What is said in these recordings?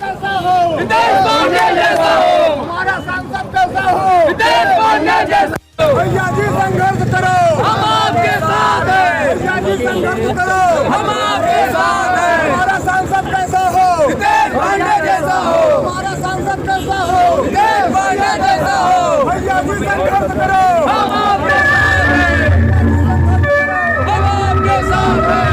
कैसा हो हितेश पांडे जैसा हो, हमारा सांसद कैसा हो हितेश पांडे जैसा हो। भैया जी संघर्ष करो, हम आपके साथ हैं। भैया जी संघर्ष करो, हम आपके साथ हैं। हमारा सांसद कैसा हो हितेश पांडे जैसा हो, हमारा सांसद कैसा हो हितेश पांडे जैसा हो। भैया जी संघर्ष करो, हम आपके साथ हैं। हम आपके साथ हैं।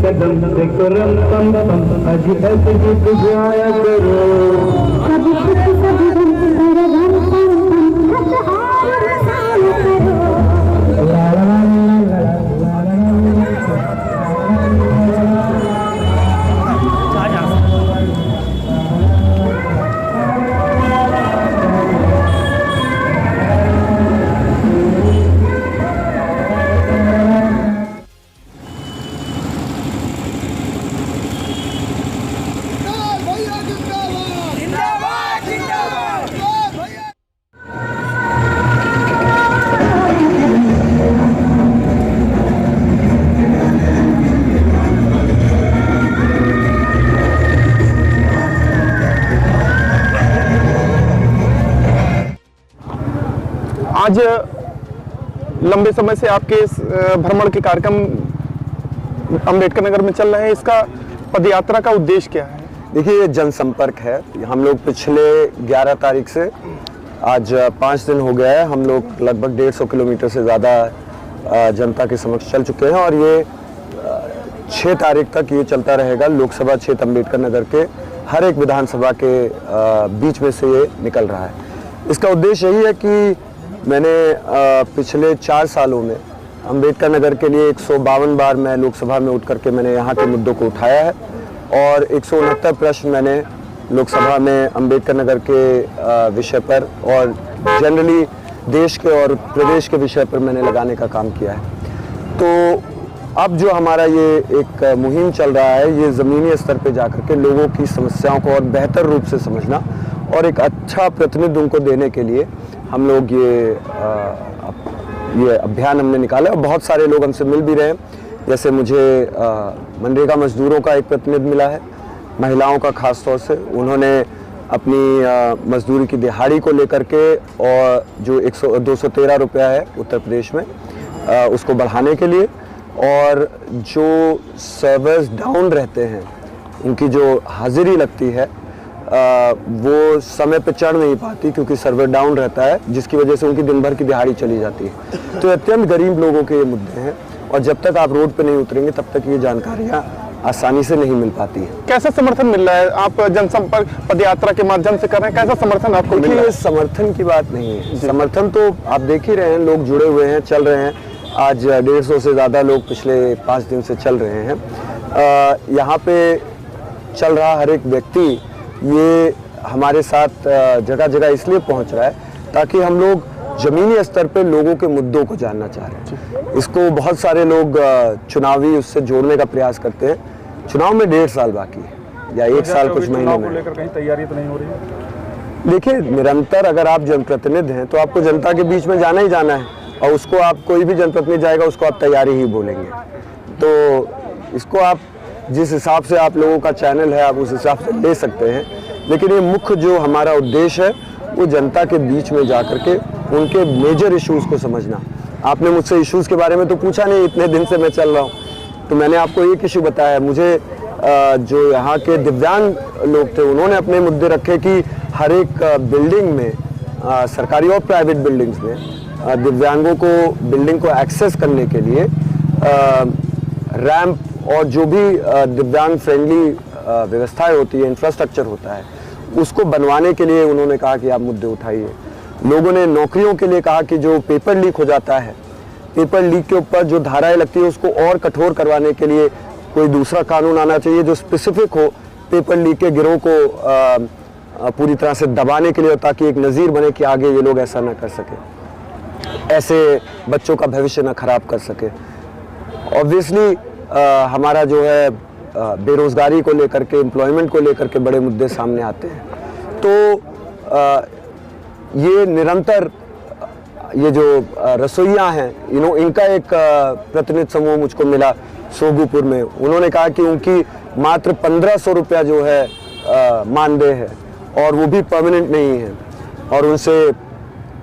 कदम से करम तम तम अजित जीत जाया करो। कभी खुद कभी गम कर गम तम तम हंस और हंसाया करो। ला ला ला ला ला ला आज लंबे समय से आपके इस भ्रमण के कार्यक्रम अंबेडकर नगर में चल रहे हैं, इसका पदयात्रा का उद्देश्य क्या है? देखिए, ये जनसंपर्क है। हम लोग पिछले 11 तारीख से आज 5 दिन हो गया है। हम लोग लगभग 150 किलोमीटर से ज़्यादा जनता के समक्ष चल चुके हैं और ये 6 तारीख तक ये चलता रहेगा। लोकसभा क्षेत्र अंबेडकर नगर के हर एक विधानसभा के बीच में से ये निकल रहा है। इसका उद्देश्य यही है कि मैंने पिछले 4 सालों में अंबेडकर नगर के लिए 152 बार मैं लोकसभा में उठ करके मैंने यहाँ के मुद्दों को उठाया है और 169 प्रश्न मैंने लोकसभा में अंबेडकर नगर के विषय पर और जनरली देश के और प्रदेश के विषय पर मैंने लगाने का काम किया है। तो अब जो हमारा ये एक मुहिम चल रहा है, ये ज़मीनी स्तर पे जाकर के लोगों की समस्याओं को और बेहतर रूप से समझना और एक अच्छा प्रतिनिधित्व उनको देने के लिए हम लोग ये अभियान हमने निकाला और बहुत सारे लोग हमसे मिल भी रहे हैं। जैसे मुझे मनरेगा मजदूरों का एक प्रतिनिधि मिला है, महिलाओं का खास तौर से। उन्होंने अपनी मजदूरी की दिहाड़ी को लेकर के और जो 213 रुपया है उत्तर प्रदेश में उसको बढ़ाने के लिए, और जो सर्वर्स डाउन रहते हैं उनकी जो हाजिरी लगती है वो समय पे चढ़ नहीं पाती क्योंकि सर्वर डाउन रहता है, जिसकी वजह से उनकी दिन भर की दिहाड़ी चली जाती है। तो अत्यंत गरीब लोगों के ये मुद्दे हैं और जब तक आप रोड पे नहीं उतरेंगे तब तक ये जानकारियाँ आसानी से नहीं मिल पाती है। कैसा समर्थन मिल रहा है? आप जनसंपर्क पदयात्रा के माध्यम से कर रहे हैं, कैसा समर्थन आपको मिल रहा है? समर्थन की बात नहीं है, समर्थन तो आप देख ही रहे हैं, लोग जुड़े हुए हैं, चल रहे हैं। आज 150 से ज़्यादा लोग पिछले 5 दिन से चल रहे हैं। यहाँ पे चल रहा हर एक व्यक्ति ये हमारे साथ जगह जगह इसलिए पहुँच रहा है ताकि हम लोग ज़मीनी स्तर पे लोगों के मुद्दों को जानना चाह रहे हैं। इसको बहुत सारे लोग चुनावी उससे जोड़ने का प्रयास करते हैं। चुनाव में 1.5 साल बाकी है या 1 साल कुछ महीनों में। लेकर कहीं तैयारी तो नहीं हो रही है? देखिए, निरंतर अगर आप जनप्रतिनिधि हैं तो आपको जनता के बीच में जाना ही जाना है। और उसको आप कोई भी जनप्रतिनिधि जाएगा उसको आप तैयारी ही बोलेंगे। तो इसको आप जिस हिसाब से आप लोगों का चैनल है आप उस हिसाब से ले सकते हैं, लेकिन ये मुख्य जो हमारा उद्देश्य है वो जनता के बीच में जा कर के उनके मेजर इश्यूज़ को समझना। आपने मुझसे इश्यूज़ के बारे में तो पूछा नहीं, इतने दिन से मैं चल रहा हूँ, तो मैंने आपको एक इशू बताया। मुझे जो यहाँ के दिव्यांग लोग थे उन्होंने अपने मुद्दे रखे कि हर एक बिल्डिंग में, सरकारी और प्राइवेट बिल्डिंग्स में, दिव्यांगों को बिल्डिंग को एक्सेस करने के लिए रैंप और जो भी दिव्यांग फ्रेंडली व्यवस्थाएं होती है, इंफ्रास्ट्रक्चर होता है, उसको बनवाने के लिए उन्होंने कहा कि आप मुद्दे उठाइए। लोगों ने नौकरियों के लिए कहा कि जो पेपर लीक हो जाता है, पेपर लीक के ऊपर जो धाराएं लगती है उसको और कठोर करवाने के लिए कोई दूसरा कानून आना चाहिए जो स्पेसिफिक हो पेपर लीक के गिरोह को पूरी तरह से दबाने के लिए, ताकि एक नज़ीर बने कि आगे ये लोग ऐसा ना कर सके, ऐसे बच्चों का भविष्य ना खराब कर सके। ऑब्वियसली हमारा जो है बेरोज़गारी को लेकर के, एम्प्लॉयमेंट को लेकर के बड़े मुद्दे सामने आते हैं। तो ये निरंतर ये जो रसोइयाँ हैं, इनका एक प्रतिनिधि समूह मुझको मिला सोगुपुर में। उन्होंने कहा कि उनकी मात्र 1500 रुपया जो है मानदेय है और वो भी परमानेंट नहीं है, और उनसे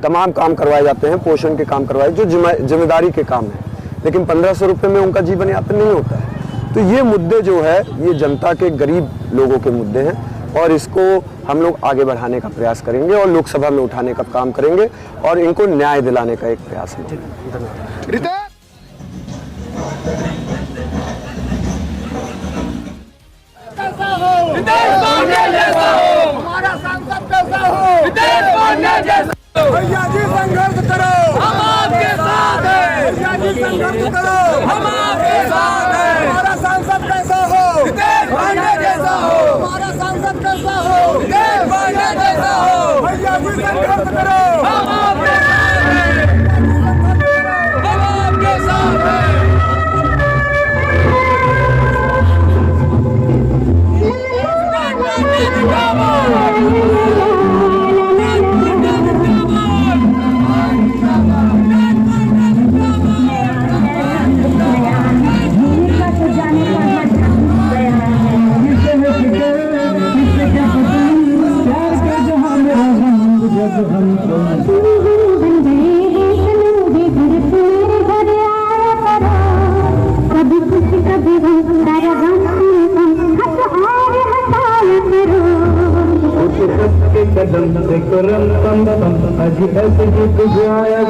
तमाम काम करवाए जाते हैं, पोषण के काम करवाए जो जिम्मेदारी के काम है, लेकिन 1500 रुपये में उनका जीवन यापन नहीं होता है। तो ये मुद्दे जो है ये जनता के, गरीब लोगों के मुद्दे हैं, और इसको हम लोग आगे बढ़ाने का प्रयास करेंगे और लोकसभा में उठाने का काम करेंगे और इनको न्याय दिलाने का एक प्रयास है। हमारा सांसद कैसा हो, भैया जी संघर्ष करो, हम आपके साथ हैं। भैया जी संघर्ष करो, हम आपके साथ हैं। हमारा सांसद कैसा हो, भांडे जैसा हो, हमारा सांसद कैसा हो, भांडे जैसा हो। भैया जी संघर्ष करो, हम आपके साथ हैं, हम आपके साथ हैं। कदम से करम तम तम अज ऐसे गीत गाया